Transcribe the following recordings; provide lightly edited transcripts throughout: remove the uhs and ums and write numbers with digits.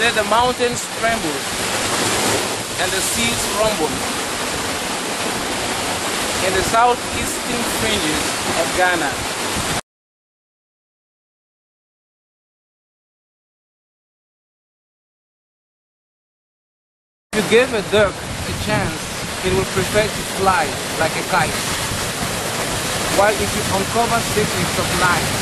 Then the mountains trembled and the seas rumbled in the southeastern fringes of Ghana. If you give a duck a chance, it will prefer to fly like a kite. While if you uncover secrets of life,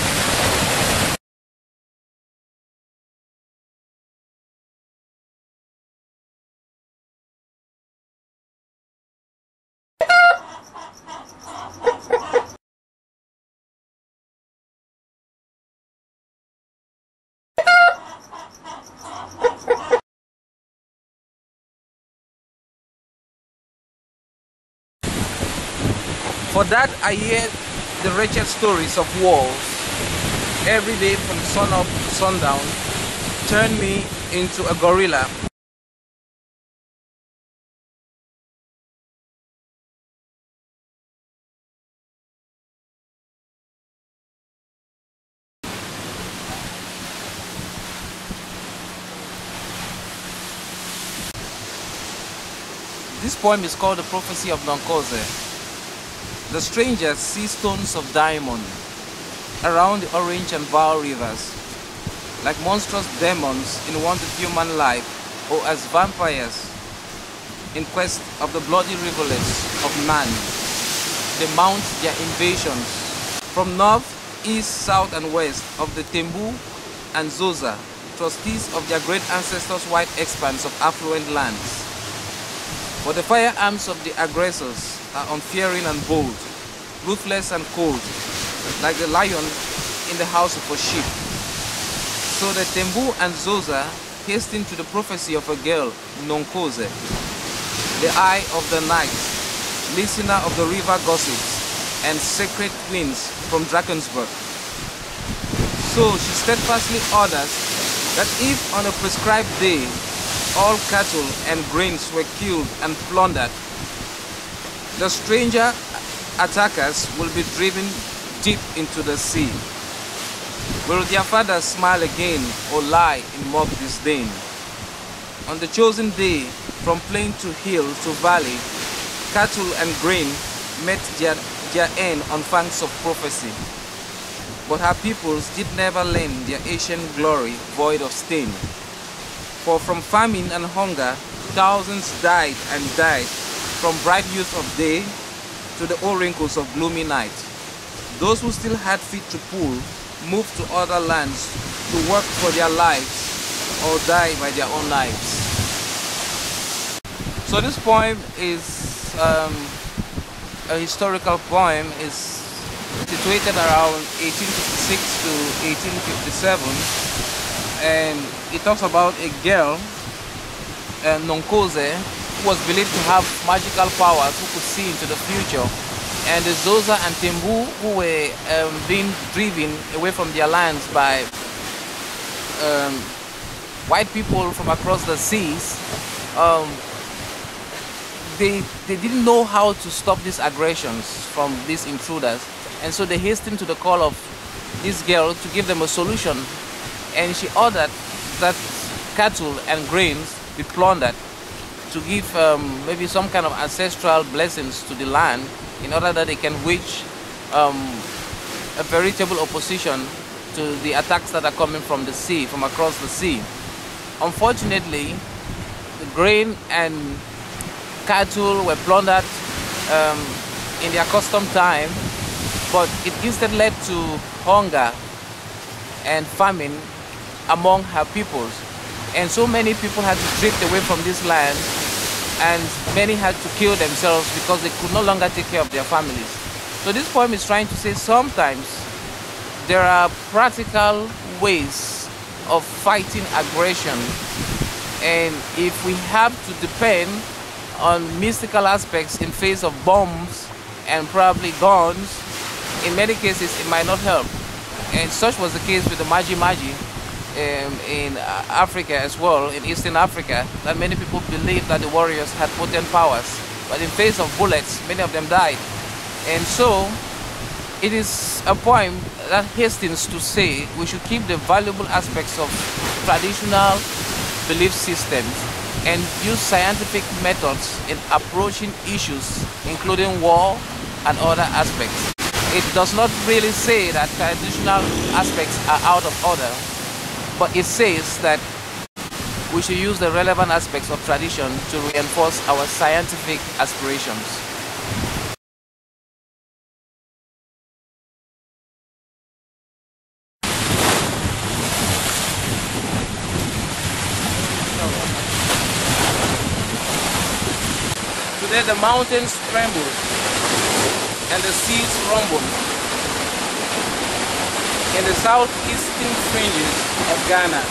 for that I hear the wretched stories of wars every day from sun up to sundown. Turn me into a gorilla. This poem is called the Prophecy of Nongqause. The strangers see stones of diamond around the Orange and Val rivers, like monstrous demons in want of human life, or as vampires in quest of the bloody rivulets of man. They mount their invasions from north, east, south, and west of the Tembu and Xhosa, trustees of their great ancestors' wide expanse of affluent lands. But the firearms of the aggressors are unfearing and bold, ruthless and cold, like the lion in the house of a sheep. So the Tembu and Xhosa hasten to the prophecy of a girl, Nongqause, the eye of the night, listener of the river gossips, and sacred winds from Drakensberg. So she steadfastly orders that if on a prescribed day all cattle and grains were killed and plundered, the stranger attackers will be driven deep into the sea. Will their fathers smile again or lie in mock disdain? On the chosen day, from plain to hill to valley, cattle and grain met their end on fangs of prophecy. But her peoples did never learn their ancient glory void of stain. For from famine and hunger, thousands died and died, from bright youth of day to the old wrinkles of gloomy night. Those who still had feet to pull moved to other lands to work for their lives or die by their own lives. So this poem is a historical poem. Is situated around 1856 to 1857, and it talks about a girl, Nongqause, who was believed to have magical powers, who could see into the future, and the Xhosa and Tembu, who were being driven away from their lands by white people from across the seas. They didn't know how to stop these aggressions from these intruders, and so they hastened to the call of this girl to give them a solution. And she ordered that cattle and grains be plundered to give maybe some kind of ancestral blessings to the land, in order that they can wage a veritable opposition to the attacks that are coming from the sea, from across the sea. Unfortunately, the grain and cattle were plundered in their custom time, but it instead led to hunger and famine among her peoples. And so many people had to drift away from this land, and many had to kill themselves because they could no longer take care of their families. So this poem is trying to say sometimes there are practical ways of fighting aggression, and if we have to depend on mystical aspects in face of bombs and probably guns, in many cases it might not help. And such was the case with the Maji Maji in Africa as well, in Eastern Africa, that many people believed that the warriors had potent powers, but in face of bullets, many of them died. And so it is a poem that hastens to say we should keep the valuable aspects of traditional belief systems and use scientific methods in approaching issues including war and other aspects. It does not really say that traditional aspects are out of order, but it says that we should use the relevant aspects of tradition to reinforce our scientific aspirations. Today the mountains tremble and the seas rumble in the southeastern fringes of Ghana.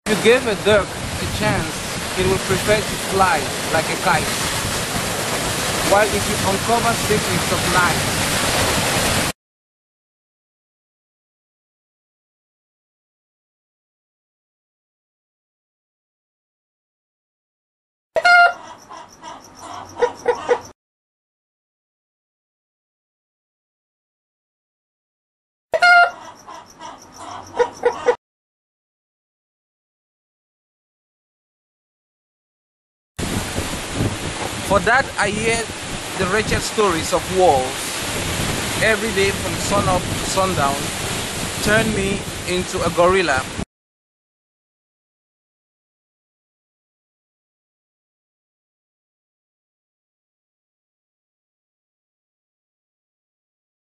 If you give a duck a chance, it will prefer to fly like a kite. While if you uncover secrets of life, for that I hear the wretched stories of wars every day from sun up to sundown, turn me into a gorilla.